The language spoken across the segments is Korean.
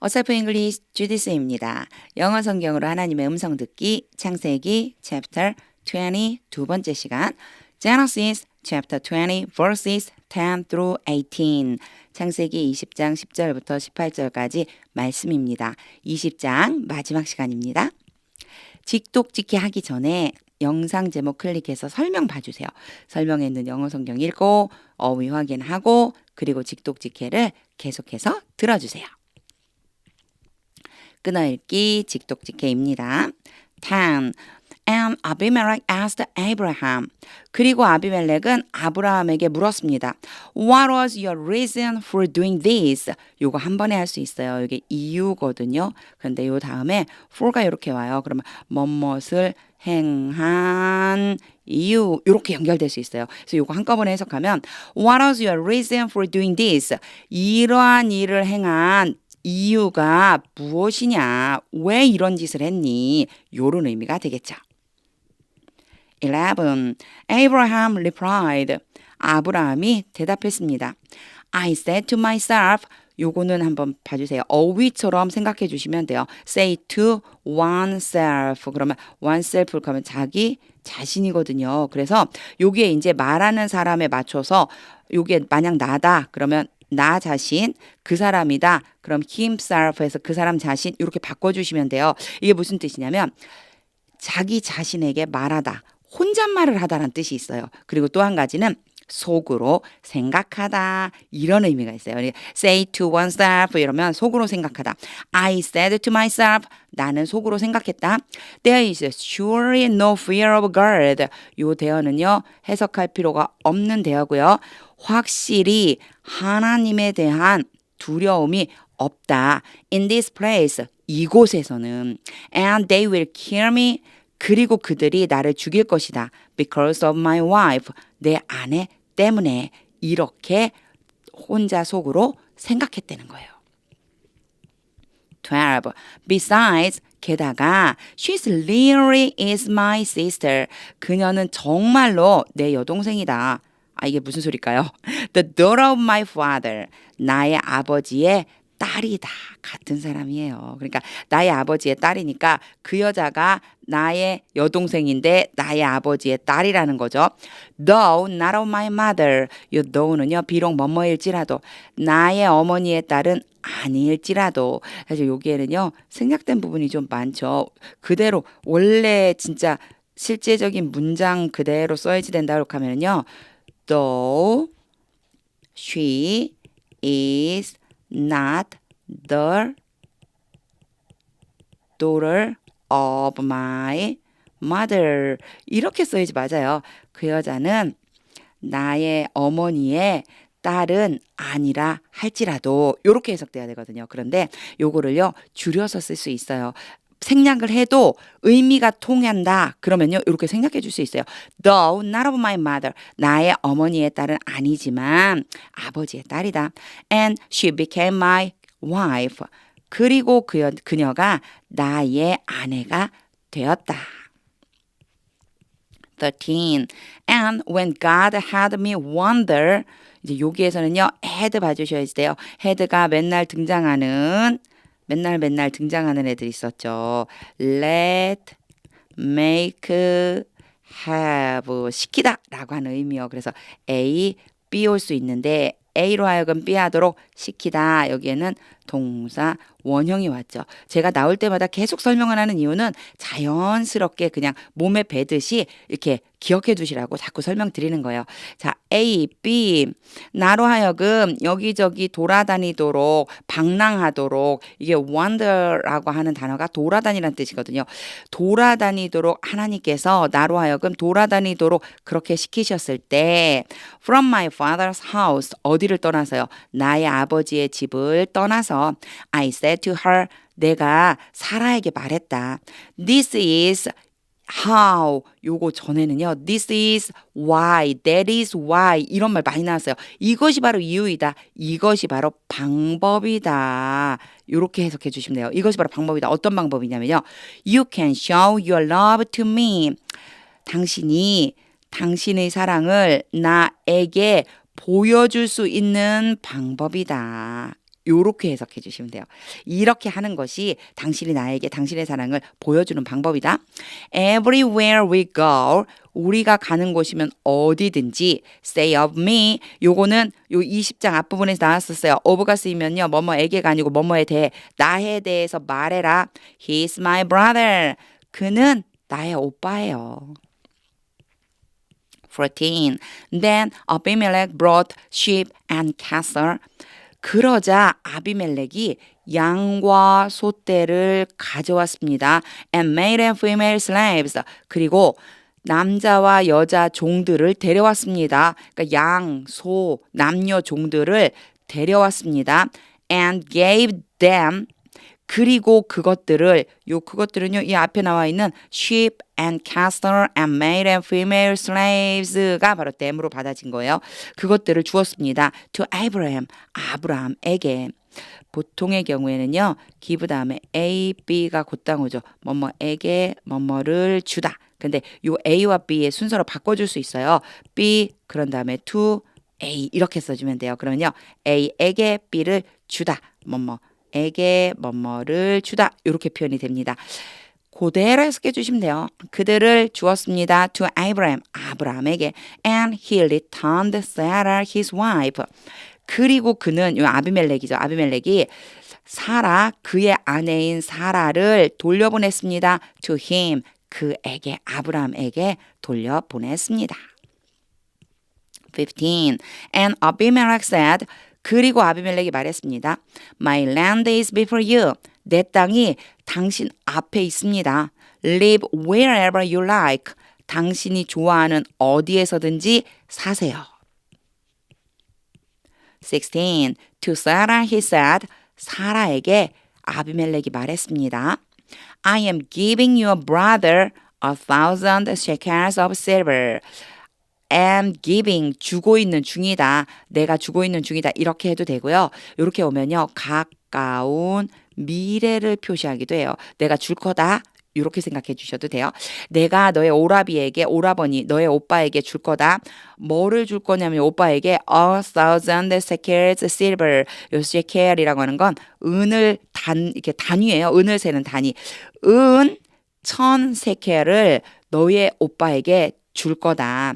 어설프 잉글리시 주디스입니다. 영어 성경으로 하나님의 음성 듣기 창세기 chapter 20 두 번째 시간 Genesis chapter 20 verses 10 through 18 창세기 20장 10절부터 18절까지 말씀입니다. 20장 마지막 시간입니다. 직독직해 하기 전에 영상 제목 클릭해서 설명 봐주세요. 설명에 있는 영어 성경 읽고 어휘 확인하고 그리고 직독직해를 계속해서 들어주세요. 끊어읽기 직독직해입니다. 10. And Abimelech asked Abraham. 그리고 아비멜렉은 아브라함에게 물었습니다. What was your reason for doing this? 요거 한 번에 할 수 있어요. 이게 이유거든요. 그런데 요 다음에 for가 이렇게 와요. 그러면 뭐뭇을 행한 이유 이렇게 연결될 수 있어요. 그래서 요거 한꺼번에 해석하면 What was your reason for doing this? 이러한 일을 행한 이유가 무엇이냐? 왜 이런 짓을 했니? 요런 의미가 되겠죠. 11. Abraham replied. 아브라함이 대답했습니다. I said to myself. 요거는 한번 봐주세요. 어휘처럼 생각해 주시면 돼요. Say to oneself. 그러면 oneself 하면 자기 자신이거든요. 그래서 요게 이제 말하는 사람에 맞춰서 요게 만약 나다 그러면 나 자신, 그 사람이다. 그럼 himself에서 그 사람 자신 이렇게 바꿔주시면 돼요. 이게 무슨 뜻이냐면 자기 자신에게 말하다, 혼잣말을 하다라는 뜻이 있어요. 그리고 또 한 가지는 속으로 생각하다 이런 의미가 있어요. Say to oneself 이러면 속으로 생각하다. I said to myself 나는 속으로 생각했다. There is surely no fear of God. 요 대어는요 해석할 필요가 없는 대어고요. 확실히 하나님에 대한 두려움이 없다. In this place 이곳에서는 and they will kill me 그리고 그들이 나를 죽일 것이다. Because of my wife 내 아내 때문에 이렇게 혼자 속으로 생각했다는 거예요. 12. Besides 게다가 she's really is my sister. 그녀는 정말로 내 여동생이다. 아 이게 무슨 소리일까요? The daughter of my father. 나의 아버지의 딸이다. 같은 사람이에요. 그러니까 나의 아버지의 딸이니까 그 여자가 나의 여동생인데 나의 아버지의 딸이라는 거죠. Though not of my mother. 이 though는요. 비록 뭐뭐일지라도 나의 어머니의 딸은 아닐지라도 사실 여기에는요. 생략된 부분이 좀 많죠. 그대로 원래 진짜 실제적인 문장 그대로 써야지 된다고 하면요. Though she is not the daughter of my mother. 이렇게 써야지 맞아요. 그 여자는 나의 어머니의 딸은 아니라 할지라도 이렇게 해석돼야 되거든요. 그런데 요거를요 줄여서 쓸 수 있어요. 생략을 해도 의미가 통한다. 그러면요. 이렇게 생략해 줄 수 있어요. Though not of my mother. 나의 어머니의 딸은 아니지만 아버지의 딸이다. And she became my wife. 그리고 그녀가 나의 아내가 되었다. 13. And when God had me wonder. 이제 여기에서는요. had 봐주셔야 돼요. had가 맨날 등장하는 애들이 있었죠. let, make, have 시키다 라고 하는 의미요. 그래서 A, B 올 수 있는데 A로 하여금 B 하도록 시키다. 여기에는 동사 원형이 왔죠. 제가 나올 때마다 계속 설명을 하는 이유는 자연스럽게 그냥 몸에 배듯이 이렇게 기억해 두시라고 자꾸 설명드리는 거예요. 자, A, B 나로 하여금 여기저기 돌아다니도록 방랑하도록 이게 wander라고 하는 단어가 돌아다니라는 뜻이거든요. 돌아다니도록 하나님께서 나로 하여금 돌아다니도록 그렇게 시키셨을 때 from my father's house 어디를 떠나서요? 나의 아버지의 집을 떠나서 I said to her 내가 사라에게 말했다. This is how 요거 전에는요. This is why, that is why 이런 말 많이 나왔어요. 이것이 바로 이유이다. 이것이 바로 방법이다. 이렇게 해석해 주시면 돼요. 이것이 바로 방법이다. 어떤 방법이냐면요. You can show your love to me. 당신이 당신의 사랑을 나에게 보여줄 수 있는 방법이다. 요렇게 해석해 주시면 돼요. 이렇게 하는 것이 당신이 나에게 당신의 사랑을 보여주는 방법이다. Everywhere we go, 우리가 가는 곳이면 어디든지 say of me, 요거는 요 20장 앞부분에서 나왔었어요. of가 쓰이면요 뭐뭐에게가 아니고 뭐뭐에 대해 나에 대해서 말해라. He's my brother. 그는 나의 오빠예요. 14. Then Abimelech brought sheep and cattle. 그러자 아비멜렉이 양과 소떼를 가져왔습니다. And male and female slaves. 그리고 남자와 여자 종들을 데려왔습니다. 그러니까 양, 소, 남녀 종들을 데려왔습니다. And gave them. 그리고 그것들은요 이 앞에 나와 있는 sheep and cattle and male and female slaves가 바로 them으로 받아진 거예요. 그것들을 주었습니다. to Abraham, 아브라함에게. 보통의 경우에는요 give 다음에 A, B가 곧장 오죠. 뭐뭐에게 뭐뭐를 주다. 근데 요 A와 B의 순서로 바꿔줄 수 있어요. B 그런 다음에 to A 이렇게 써주면 돼요. 그러면요 A에게 B를 주다. 에게 뭐뭐를 주다 이렇게 표현이 됩니다. 그대로 해석해 주시면 돼요. 그들을 주었습니다. to Abraham, 아브라함에게. And he returned Sarah, his wife. 그리고 그는 요 아비멜렉이죠. 아비멜렉이 사라, 그의 아내인 사라를 돌려보냈습니다. to him, 그에게, 아브라함에게 돌려보냈습니다. 15. And Abimelech said, 그리고 아비멜렉이 말했습니다. My land is before you. 내 땅이 당신 앞에 있습니다. Live wherever you like. 당신이 좋아하는 어디에서든지 사세요. 16. To Sarah he said. 사라에게 아비멜렉이 말했습니다. I am giving your brother 1,000 shekels of silver. am giving, 주고 있는 중이다. 내가 주고 있는 중이다. 이렇게 해도 되고요. 이렇게 오면요. 가까운 미래를 표시하기도 해요. 내가 줄 거다. 이렇게 생각해 주셔도 돼요. 내가 너의 오라버니, 너의 오빠에게 줄 거다. 뭐를 줄 거냐면 오빠에게 1,000 shekels silver. 요 shekel이라고 하는 건 은을 이렇게 단위예요. 은을 세는 단위. 은 1,000 shekel을 너의 오빠에게 줄 거다.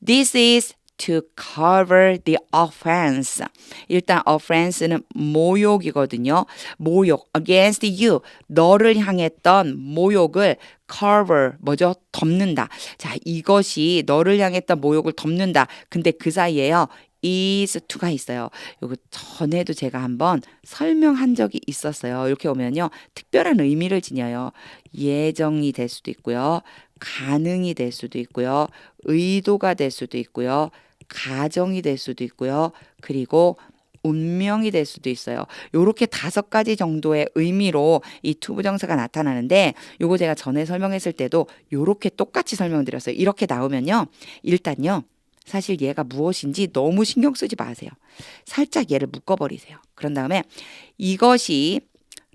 This is to cover the offense. 일단 offense는 모욕이거든요. 모욕 against you. 너를 향했던 모욕을 cover 뭐죠? 덮는다. 자, 이것이 너를 향했던 모욕을 덮는다. 근데 그 사이에요. is to가 있어요. 요거 전에도 제가 한번 설명한 적이 있었어요. 이렇게 오면요. 특별한 의미를 지녀요. 예정이 될 수도 있고요. 가능이 될 수도 있고요. 의도가 될 수도 있고요. 가정이 될 수도 있고요. 그리고 운명이 될 수도 있어요. 요렇게 5가지 정도의 의미로 이 투부정사가 나타나는데 요거 제가 전에 설명했을 때도 요렇게 똑같이 설명드렸어요. 이렇게 나오면요. 일단요. 사실 얘가 무엇인지 너무 신경 쓰지 마세요. 살짝 얘를 묶어버리세요. 그런 다음에 이것이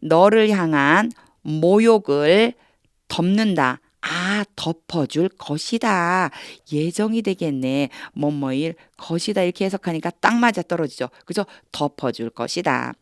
너를 향한 모욕을 덮는다. 아, 덮어줄 것이다. 예정이 되겠네. 뭐뭐일 것이다. 이렇게 해석하니까 딱 맞아 떨어지죠. 그죠? 덮어줄 것이다.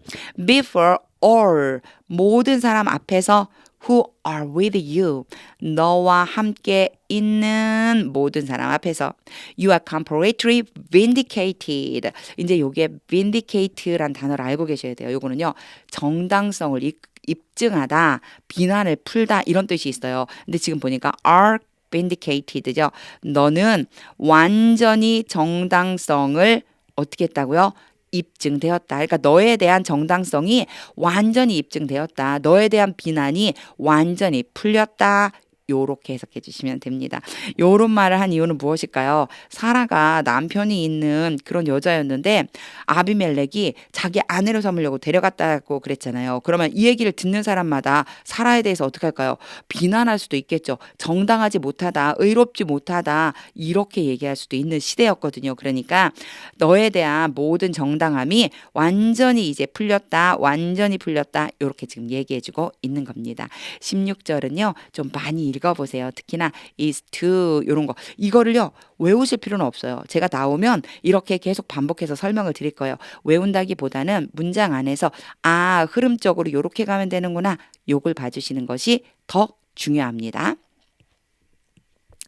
Before all, 모든 사람 앞에서 who are with you. 너와 함께 있는 모든 사람 앞에서 you are completely vindicated. 이제 요게 vindicate란 단어를 알고 계셔야 돼요. 요거는요. 정당성을 입증하다, 비난을 풀다 이런 뜻이 있어요. 근데 지금 보니까 are vindicated죠. 너는 완전히 정당성을 어떻게 했다고요? 입증되었다. 그러니까 너에 대한 정당성이 완전히 입증되었다. 너에 대한 비난이 완전히 풀렸다. 요렇게 해석해 주시면 됩니다. 요런 말을 한 이유는 무엇일까요? 사라가 남편이 있는 그런 여자였는데 아비멜렉이 자기 아내로 삼으려고 데려갔다고 그랬잖아요. 그러면 이 얘기를 듣는 사람마다 사라에 대해서 어떻게 할까요? 비난할 수도 있겠죠. 정당하지 못하다, 의롭지 못하다 이렇게 얘기할 수도 있는 시대였거든요. 그러니까 너에 대한 모든 정당함이 완전히 이제 풀렸다, 완전히 풀렸다 이렇게 지금 얘기해주고 있는 겁니다. 16절은요. 좀 많이 읽어보세요. 특히나 is to 이런 거 이거를요 외우실 필요는 없어요. 제가 나오면 이렇게 계속 반복해서 설명을 드릴 거예요. 외운다기보다는 문장 안에서 흐름적으로 이렇게 가면 되는구나 요걸 봐주시는 것이 더 중요합니다.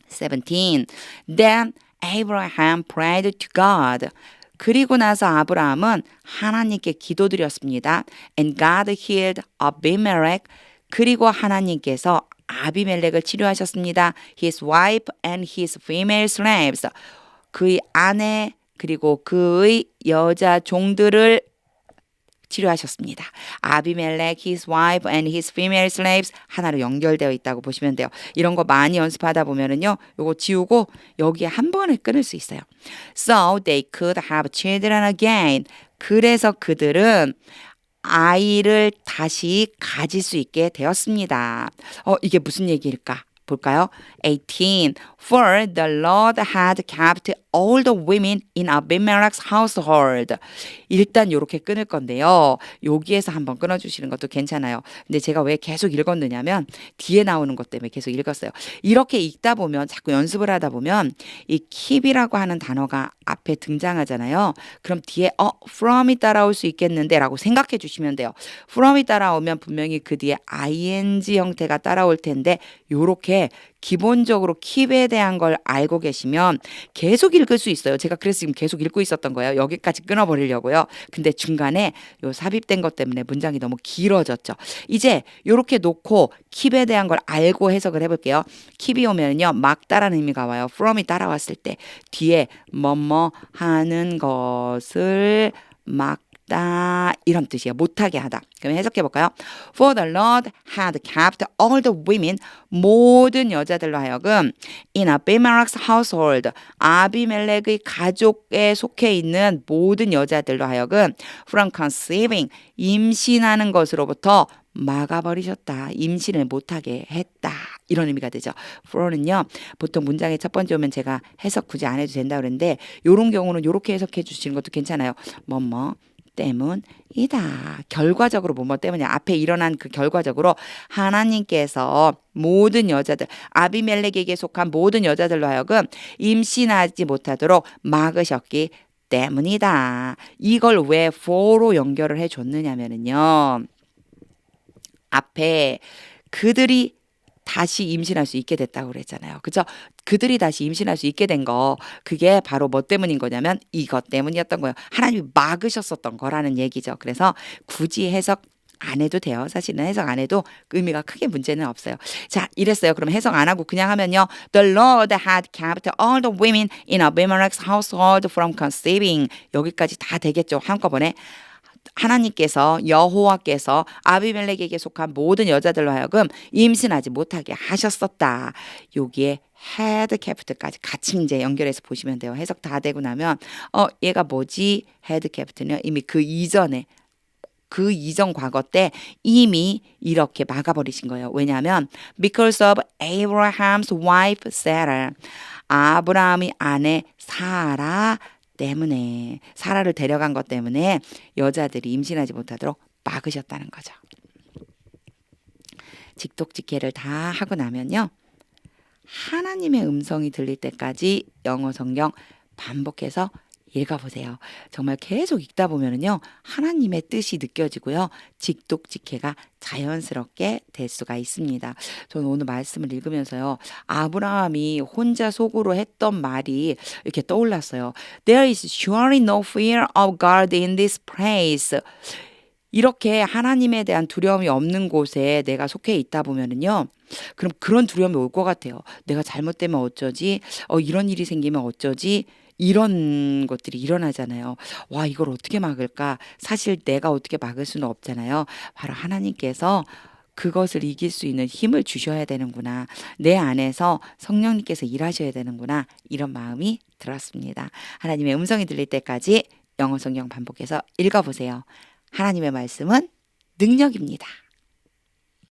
17. Then Abraham prayed to God. 그리고 나서 아브라함은 하나님께 기도드렸습니다. And God healed Abimelech. 그리고 하나님께서 아비멜렉을 치료하셨습니다. His wife and his female slaves. 그의 아내 그리고 그의 여자 종들을 치료하셨습니다. 아비멜렉, his wife and his female slaves 하나로 연결되어 있다고 보시면 돼요. 이런 거 많이 연습하다 보면은요. 요거 지우고 여기에 한 번에 끊을 수 있어요. So they could have children again. 그래서 그들은 아이를 다시 가질 수 있게 되었습니다. 이게 무슨 얘기일까? 볼까요? 18. For the Lord had kept all the women in Abimelech's household. 일단 이렇게 끊을 건데요. 여기에서 한번 끊어주시는 것도 괜찮아요. 근데 제가 왜 계속 읽었느냐면 뒤에 나오는 것 때문에 계속 읽었어요. 이렇게 읽다 보면 자꾸 연습을 하다 보면 이 keep이라고 하는 단어가 앞에 등장하잖아요. 그럼 뒤에 from이 따라올 수 있겠는데 라고 생각해 주시면 돼요. from이 따라오면 분명히 그 뒤에 ing 형태가 따라올 텐데 요렇게 기본적으로 keep에 대한 걸 알고 계시면 계속 읽을 수 있어요. 제가 그래서 지금 계속 읽고 있었던 거예요. 여기까지 끊어버리려고요. 근데 중간에 요 삽입된 것 때문에 문장이 너무 길어졌죠. 이제 요렇게 놓고 keep에 대한 걸 알고 해석을 해볼게요. keep이 오면요. 막다라는 의미가 와요. from이 따라왔을 때 뒤에 뭐뭐 하는 것을 막다 이런 뜻이에요. 못하게 하다. 그럼 해석해 볼까요? For the Lord had kept all the women 모든 여자들로 하여금 in Abimelech's household 아비멜렉의 가족에 속해 있는 모든 여자들로 하여금 from conceiving 임신하는 것으로부터 막아버리셨다. 임신을 못하게 했다. 이런 의미가 되죠. for는요. 보통 문장의 첫 번째 오면 제가 해석 굳이 안 해도 된다고 그랬는데 이런 경우는 이렇게 해석해 주시는 것도 괜찮아요. 뭐뭐 때문이다. 결과적으로 뭐뭐 때문이야. 앞에 일어난 그 결과적으로 하나님께서 모든 여자들 아비멜렉에게 속한 모든 여자들로 하여금 임신하지 못하도록 막으셨기 때문이다. 이걸 왜 for로 연결을 해줬느냐면요. 앞에 그들이 다시 임신할 수 있게 됐다고 그랬잖아요. 그죠? 그들이 다시 임신할 수 있게 된 거 그게 바로 뭐 때문인 거냐면 이것 때문이었던 거예요. 하나님이 막으셨었던 거라는 얘기죠. 그래서 굳이 해석 안 해도 돼요. 사실은 해석 안 해도 의미가 크게 문제는 없어요. 자, 이랬어요. 그럼 해석 안 하고 그냥 하면요. The Lord had kept all the women in Abimelech's household from conceiving. 여기까지 다 되겠죠. 한꺼번에. 하나님께서 여호와께서 아비멜렉에게 속한 모든 여자들로 하여금 임신하지 못하게 하셨었다. 여기에 had kept,까지 같이 이제 연결해서 보시면 돼요. 해석 다 되고 나면 얘가 뭐지? had kept는요. 이미 그 이전 과거 때 이미 이렇게 막아버리신 거예요. 왜냐하면 because of Abraham's wife Sarah. 아브라함의 아내 사라 때문에 사라를 데려간 것 때문에 여자들이 임신하지 못하도록 막으셨다는 거죠. 직독직해를 다 하고 나면요. 하나님의 음성이 들릴 때까지 영어 성경 반복해서 읽어보세요. 정말 계속 읽다 보면은요. 하나님의 뜻이 느껴지고요. 직독직해가 자연스럽게 될 수가 있습니다. 저는 오늘 말씀을 읽으면서요. 아브라함이 혼자 속으로 했던 말이 이렇게 떠올랐어요. There is surely no fear of God in this place. 이렇게 하나님에 대한 두려움이 없는 곳에 내가 속해 있다 보면은요. 그럼 그런 두려움이 올 것 같아요. 내가 잘못되면 어쩌지? 이런 일이 생기면 어쩌지? 이런 것들이 일어나잖아요. 와, 이걸 어떻게 막을까? 사실 내가 어떻게 막을 수는 없잖아요. 바로 하나님께서 그것을 이길 수 있는 힘을 주셔야 되는구나. 내 안에서 성령님께서 일하셔야 되는구나. 이런 마음이 들었습니다. 하나님의 음성이 들릴 때까지 영어 성경 반복해서 읽어보세요. 하나님의 말씀은 능력입니다.